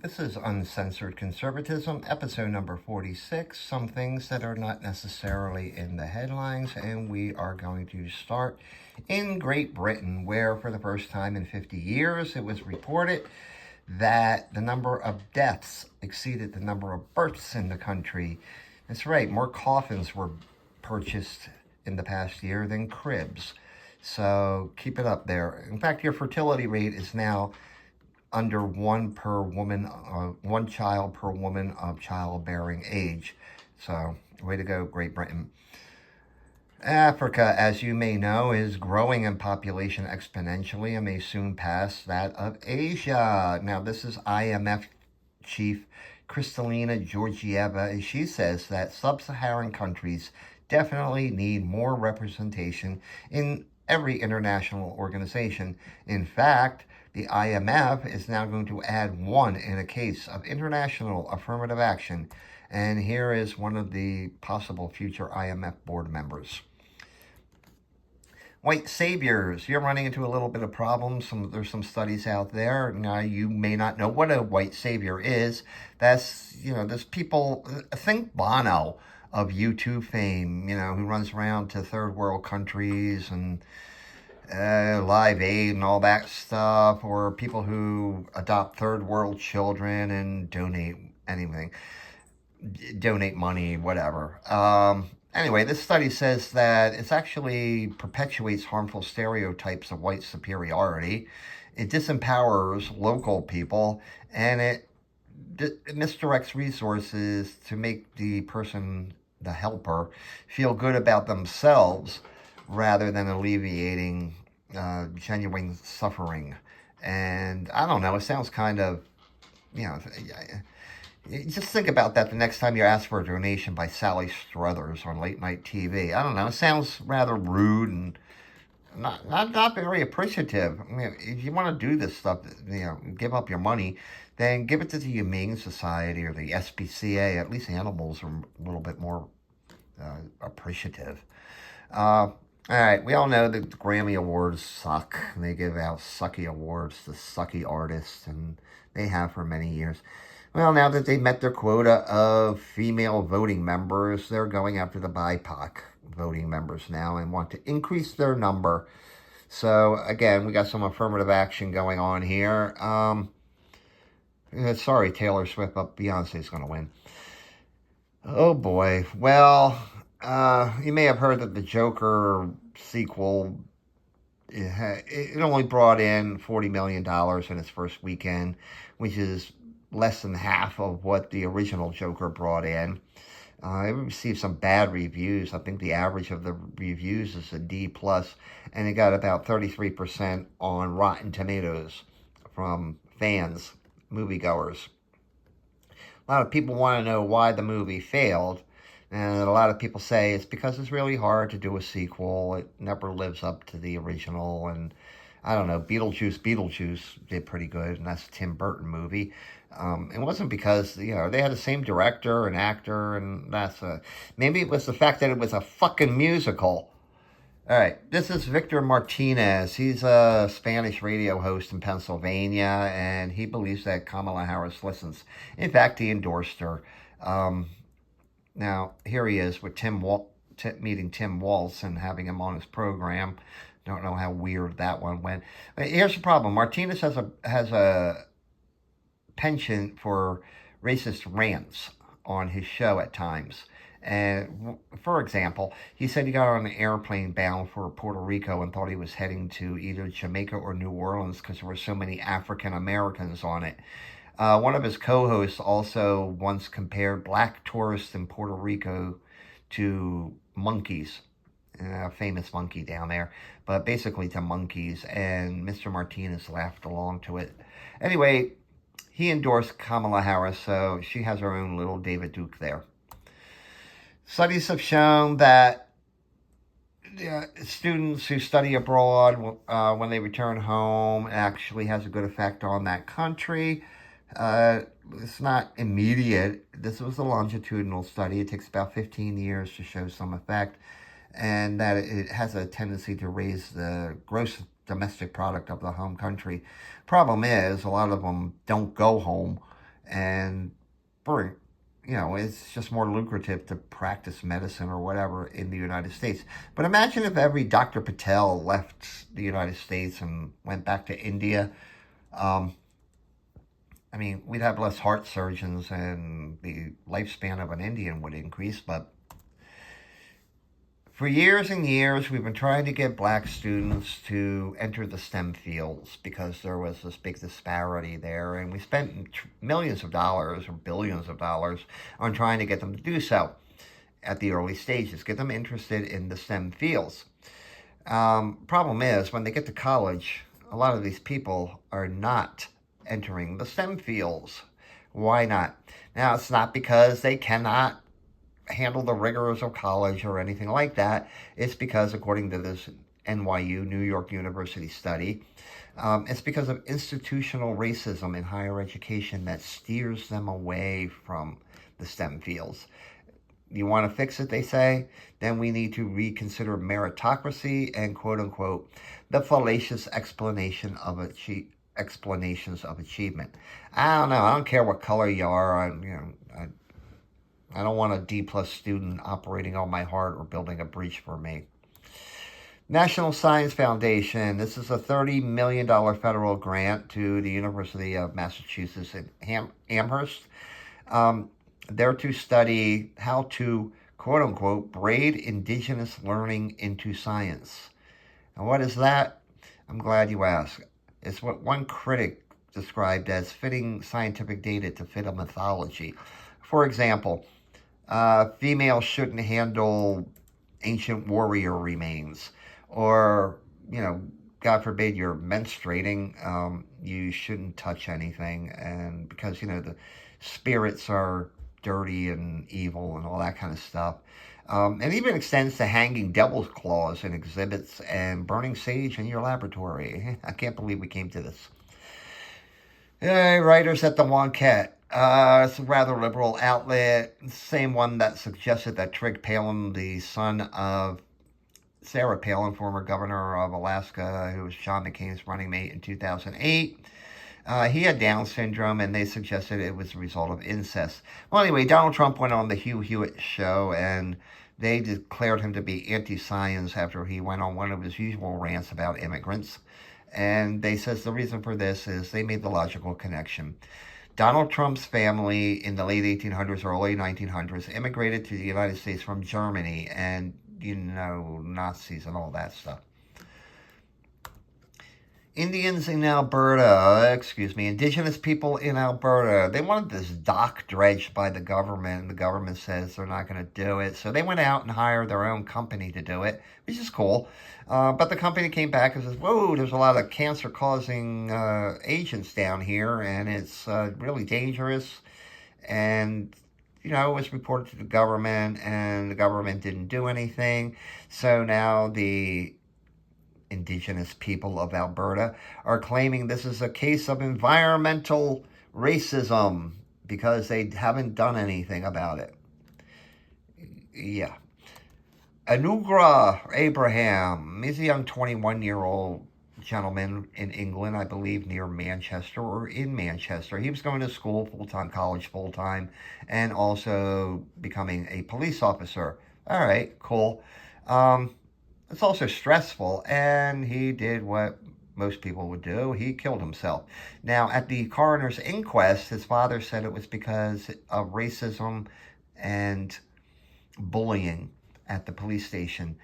This is Uncensored Conservatism, episode number 46, some things that are not necessarily in the headlines, and we are going to start in Great Britain, where for the first time in 50 years it was reported that the number of deaths exceeded the number of births in the country. That's right, more coffins were purchased in the past year than cribs. So keep it up there. In fact, your fertility rate is now under one child per woman of childbearing age. So, way to go, Great Britain. Africa, as you may know, is growing in population exponentially and may soon pass that of Asia. Now, this is IMF chief Kristalina Georgieva, and she says that sub-Saharan countries definitely need more representation in every international organization. In fact, the IMF is now going to add one in a case of international affirmative action. And here is one of the possible future IMF board members. White saviors, you're running into a little bit of problems. There's some studies out there. Now, you may not know what a white savior is. There's people, think Bono of U2 fame, who runs around to third world countries and Live Aid and all that stuff, or people who adopt third world children and donate anything, donate money, whatever. Anyway, this study says that it actually perpetuates harmful stereotypes of white superiority. It disempowers local people, and it misdirects resources to make the person, the helper, feel good about themselves rather than alleviating genuine suffering. And I don't know, it sounds kind of, just think about that the next time you ask for a donation by Sally Struthers on late night TV. I don't know, it sounds rather rude and not very appreciative. I mean, if you want to do this stuff, give up your money, then give it to the Humane Society or the SPCA. At least animals are a little bit more appreciative. All right, we all know that the Grammy Awards suck. They give out sucky awards to sucky artists, and they have for many years. Well, now that they met their quota of female voting members, they're going after the BIPOC voting members now and want to increase their number. So, again, we got some affirmative action going on here. Sorry, Taylor Swift, but Beyonce's going to win. Oh, boy. Well, you may have heard that the Joker sequel, it only brought in $40 million in its first weekend, which is less than half of what the original Joker brought in. It received some bad reviews. I think the average of the reviews is a D+, and it got about 33% on Rotten Tomatoes from fans, moviegoers. A lot of people want to know why the movie failed, and a lot of people say it's because it's really hard to do a sequel. It never lives up to the original, and I don't know, Beetlejuice did pretty good, and that's a Tim Burton movie. It wasn't because, they had the same director and actor, and maybe it was the fact that it was a fucking musical. All right, this is Victor Martinez. He's a Spanish radio host in Pennsylvania, and he believes that Kamala Harris listens. In fact, he endorsed her. Now, here he is with meeting Tim Walz and having him on his program. Don't know how weird that one went. But here's the problem. Martinez has a penchant for racist rants on his show at times. And for example, he said he got on an airplane bound for Puerto Rico and thought he was heading to either Jamaica or New Orleans because there were so many African Americans on it. One of his co-hosts also once compared black tourists in Puerto Rico to monkeys. A famous monkey down there, but basically to monkeys, and Mr. Martinez laughed along to it. Anyway, he endorsed Kamala Harris, so she has her own little David Duke there. Studies have shown that students who study abroad, when they return home, it actually has a good effect on that country. It's not immediate. This was a longitudinal study. It takes about 15 years to show some effect, and that it has a tendency to raise the gross domestic product of the home country. Problem is, a lot of them don't go home, And for, it's just more lucrative to practice medicine or whatever in the United States. But imagine if every Dr. Patel left the United States and went back to India. Um, we'd have less heart surgeons and the lifespan of an Indian would increase. But for years and years, we've been trying to get black students to enter the STEM fields because there was this big disparity there. And we spent millions of dollars or billions of dollars on trying to get them to do so at the early stages, get them interested in the STEM fields. Problem is, when they get to college, a lot of these people are not entering the STEM fields. Why not? Now, it's not because they cannot handle the rigors of college or anything like that. It's because, according to this NYU, New York University study, it's because of institutional racism in higher education that steers them away from the STEM fields. You want to fix it, they say? Then we need to reconsider meritocracy and, quote unquote, the fallacious explanations of achievement. I don't know. I don't care what color you are. I don't want a D-plus student operating on my heart or building a breach for me. National Science Foundation. This is a $30 million federal grant to the University of Massachusetts in Amherst. They're to study how to, quote unquote, braid indigenous learning into science. And what is that? I'm glad you asked. It's what one critic described as fitting scientific data to fit a mythology. For example, females shouldn't handle ancient warrior remains, or, God forbid you're menstruating, you shouldn't touch anything, and because, the spirits are dirty and evil and all that kind of stuff. It even extends to hanging devil's claws in exhibits and burning sage in your laboratory. I can't believe we came to this. Hey, writers at the Wonket. It's a rather liberal outlet, same one that suggested that Trig Palin, the son of Sarah Palin, former governor of Alaska, who was John McCain's running mate in 2008, he had Down syndrome, and they suggested it was a result of incest. Well, anyway, Donald Trump went on the Hugh Hewitt show, and they declared him to be anti-science after he went on one of his usual rants about immigrants. And they says the reason for this is they made the logical connection. Donald Trump's family in the late 1800s, early 1900s, immigrated to the United States from Germany and, Nazis and all that stuff. Indians in Alberta, indigenous people in Alberta, they wanted this dock dredged by the government, and the government says they're not going to do it. So they went out and hired their own company to do it, which is cool. But the company came back and says, whoa, there's a lot of cancer-causing agents down here, and it's really dangerous. And, it was reported to the government, and the government didn't do anything. So now the indigenous people of Alberta are claiming this is a case of environmental racism because they haven't done anything about it. Yeah. Anugrah Abraham, he's a young 21-year-old gentleman in England, I believe near Manchester or in Manchester. He was going to school full-time, college full-time, and also becoming a police officer. All right, cool. It's also stressful, and he did what most people would do. He killed himself. Now, at the coroner's inquest, his father said it was because of racism and bullying at the police station.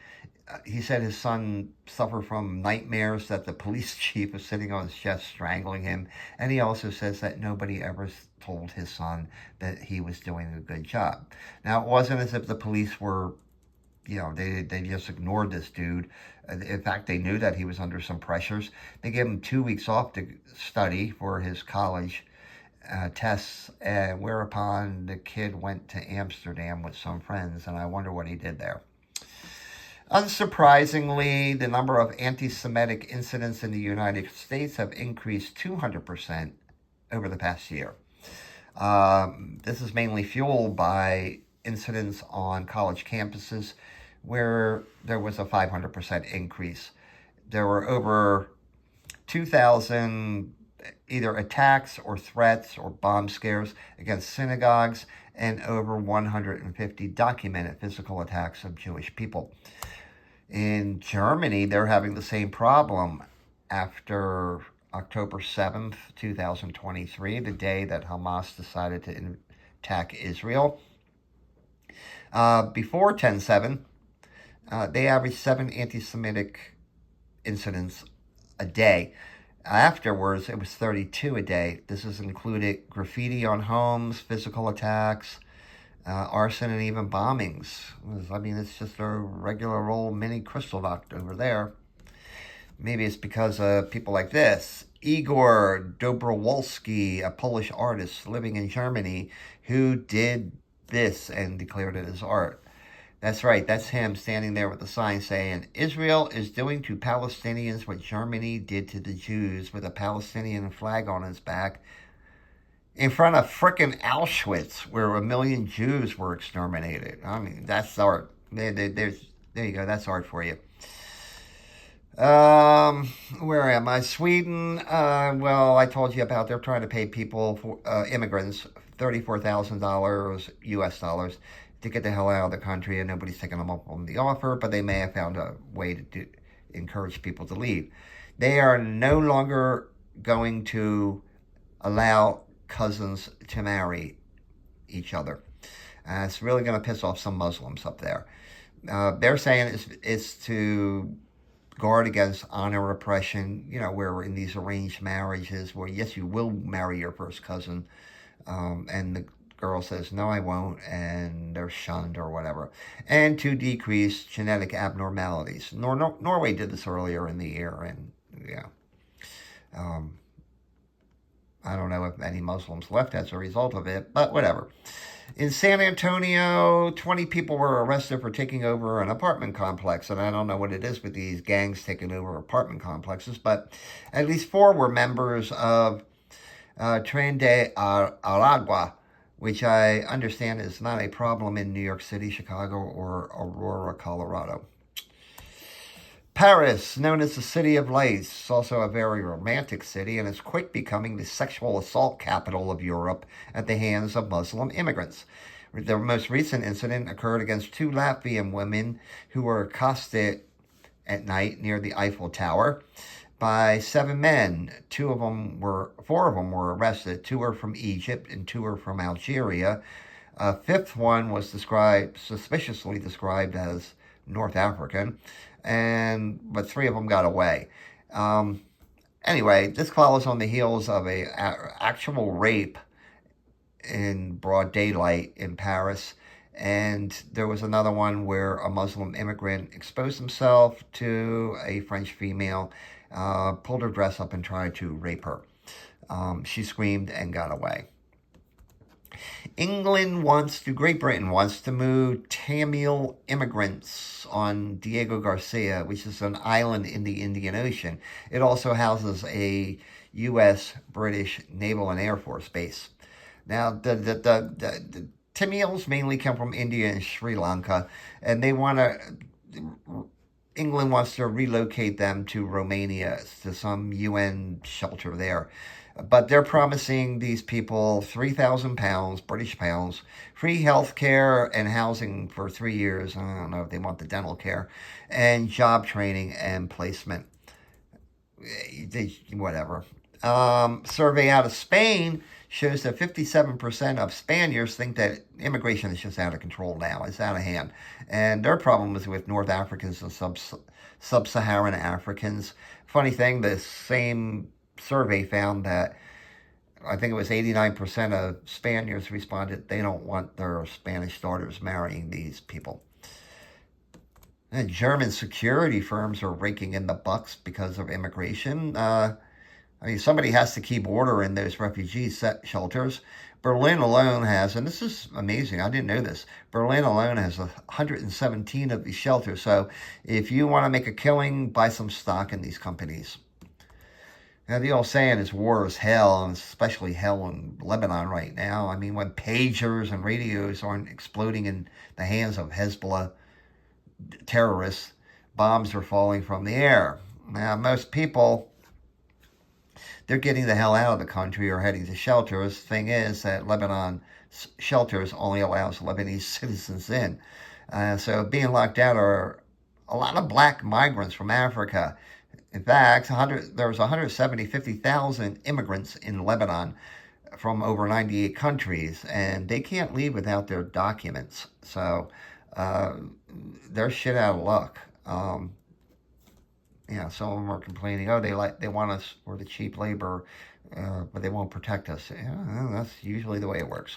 He said his son suffered from nightmares that the police chief was sitting on his chest strangling him. And he also says that nobody ever told his son that he was doing a good job. Now, it wasn't as if the police were, they just ignored this dude. In fact, they knew that he was under some pressures. They gave him 2 weeks off to study for his college tests, whereupon the kid went to Amsterdam with some friends, and I wonder what he did there. Unsurprisingly, the number of anti-Semitic incidents in the United States have increased 200% over the past year. This is mainly fueled by incidents on college campuses where there was a 500% increase. There were over 2,000 either attacks or threats or bomb scares against synagogues, and over 150 documented physical attacks of Jewish people. In Germany, they're having the same problem after October 7th, 2023, the day that Hamas decided to attack Israel. Before 10/7, they averaged 7 anti-Semitic incidents a day. Afterwards, it was 32 a day. This has included graffiti on homes, physical attacks, arson, and even bombings. I mean, it's just a regular old mini Kristallnacht over there. Maybe it's because of people like this. Igor Dobrowolski, a Polish artist living in Germany, who did this and declared it as art. That's right, that's him standing there with a sign saying, Israel is doing to Palestinians what Germany did to the Jews, with a Palestinian flag on his back, in front of frickin' Auschwitz, where 1 million Jews were exterminated. I mean, that's art. There you go, that's art for you. Where am I? Sweden. Well, I told you about they're trying to pay people, for immigrants, $34,000 US dollars to get the hell out of the country, and nobody's taking them up on the offer, but they may have found a way to encourage people to leave. They are no longer going to allow cousins to marry each other. It's really going to piss off some Muslims up there. They're saying it's to guard against honor oppression, where in these arranged marriages where, yes, you will marry your first cousin, and the girl says, no, I won't, and they're shunned or whatever. And to decrease genetic abnormalities. Norway did this earlier in the year, and I don't know if any Muslims left as a result of it, but whatever. In San Antonio, 20 people were arrested for taking over an apartment complex, and I don't know what it is with these gangs taking over apartment complexes, but at least 4 were members of Tren de Aragua, which I understand is not a problem in New York City, Chicago, or Aurora, Colorado. Paris, known as the City of Lights, is also a very romantic city, and is quick becoming the sexual assault capital of Europe at the hands of Muslim immigrants. The most recent incident occurred against 2 Latvian women who were accosted at night near the Eiffel Tower by 7 men. 4 of them were arrested. 2 were from Egypt and 2 were from Algeria. A 5th one was suspiciously described as North African, but 3 of them got away. Anyway, this follows on the heels of a actual rape in broad daylight in Paris, and there was another one where a Muslim immigrant exposed himself to a French female, pulled her dress up and tried to rape her. She screamed and got away. Great Britain wants to move Tamil immigrants on Diego Garcia, which is an island in the Indian Ocean. It also houses a U.S., British Naval and Air Force base. Now, the Tamils mainly come from India and Sri Lanka, and England wants to relocate them to Romania, to some UN shelter there. But they're promising these people £3,000, British pounds, free health care and housing for 3 years. I don't know if they want the dental care, and job training and placement. Whatever. Survey out of Spain shows that 57% of Spaniards think that immigration is just out of control now. It's out of hand. And their problem is with North Africans and sub-Saharan Africans. Funny thing, the same survey found that I think it was 89% of Spaniards responded they don't want their Spanish daughters marrying these people. And German security firms are raking in the bucks because of immigration. Somebody has to keep order in those refugee shelters. Berlin alone has, and this is amazing, I didn't know this, Berlin alone has 117 of these shelters. So if you want to make a killing, buy some stock in these companies. Now, the old saying is war is hell, and especially hell in Lebanon right now. I mean, when pagers and radios aren't exploding in the hands of Hezbollah terrorists, bombs are falling from the air. Now, most people they're getting the hell out of the country or heading to shelters. The thing is that Lebanon shelters only allows Lebanese citizens in. So being locked out are a lot of black migrants from Africa. In fact, there was 50,000 immigrants in Lebanon from over 98 countries, and they can't leave without their documents. So they're shit out of luck. Some of them are complaining, oh, they want us for the cheap labor, but they won't protect us. Yeah, that's usually the way it works.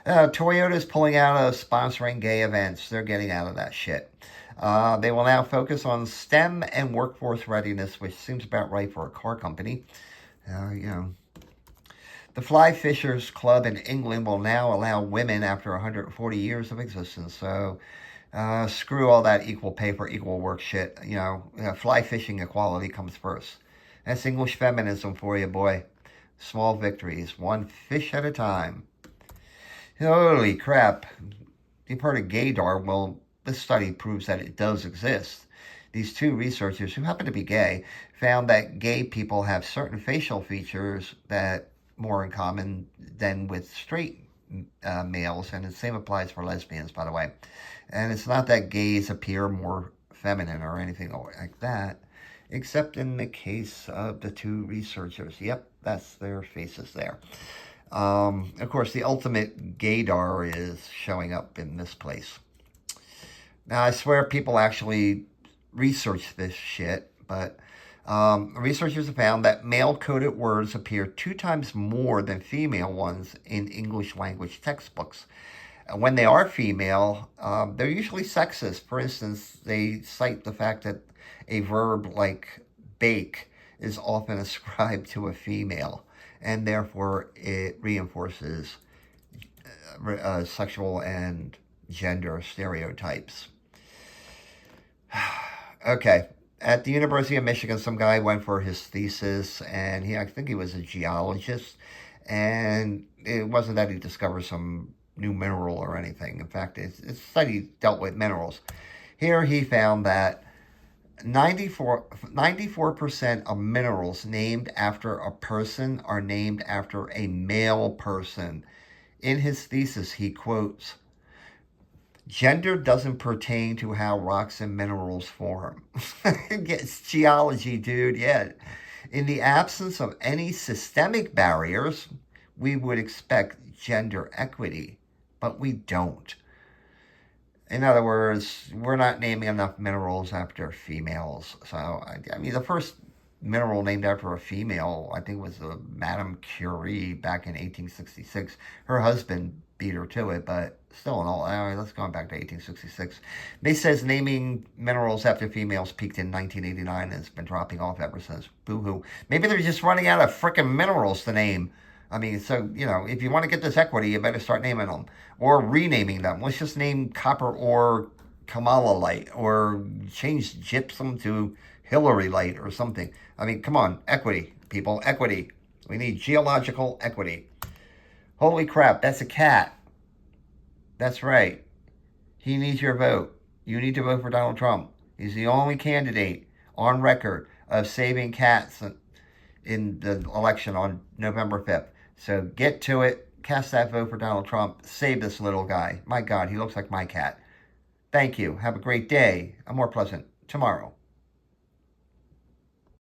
Toyota's pulling out of sponsoring gay events. They're getting out of that shit. They will now focus on STEM and workforce readiness, which seems about right for a car company. The Fly Fishers Club in England will now allow women after 140 years of existence. So screw all that equal pay for equal work shit. Fly fishing equality comes first. That's English feminism for you, boy. Small victories, one fish at a time. Holy crap. You've heard of gaydar. Well, this study proves that it does exist. These two researchers, who happen to be gay, found that gay people have certain facial features that more in common than with straight males, and the same applies for lesbians, by the way. And it's not that gays appear more feminine or anything like that, except in the case of the two researchers. Yep, that's their faces there. Of course, the ultimate gaydar is showing up in this place. Now, I swear people actually research this shit, but researchers have found that male-coded words appear 2 times more than female ones in English language textbooks. When they are female, they're usually sexist. For instance, they cite the fact that a verb like bake is often ascribed to a female, and therefore it reinforces sexual and gender stereotypes. Okay. At the University of Michigan, some guy went for his thesis, and I think he was a geologist, and it wasn't that he discovered some new mineral or anything. In fact, his study dealt with minerals. Here he found that 94% of minerals named after a person are named after a male person. In his thesis, he quotes, "Gender doesn't pertain to how rocks and minerals form." It's geology, dude. Yeah. In the absence of any systemic barriers, we would expect gender equity, but we don't. In other words, we're not naming enough minerals after females. So, I mean, the first mineral named after a female, I think, was Madame Curie back in 1866. Her husband beat her to it, but still in all, let's go back to 1866. They says naming minerals after females peaked in 1989 and has been dropping off ever since. Boo-hoo. Maybe they're just running out of frickin' minerals to name. I mean, so, if you want to get this equity, you better start naming them. Or renaming them. Let's just name copper ore Kamalite, or change gypsum to Hillary Light or something. I mean, come on. Equity, people. Equity. We need geological equity. Holy crap, that's a cat. That's right. He needs your vote. You need to vote for Donald Trump. He's the only candidate on record of saving cats in the election on November 5th. So get to it. Cast that vote for Donald Trump. Save this little guy. My God, he looks like my cat. Thank you. Have a great day. A more pleasant tomorrow.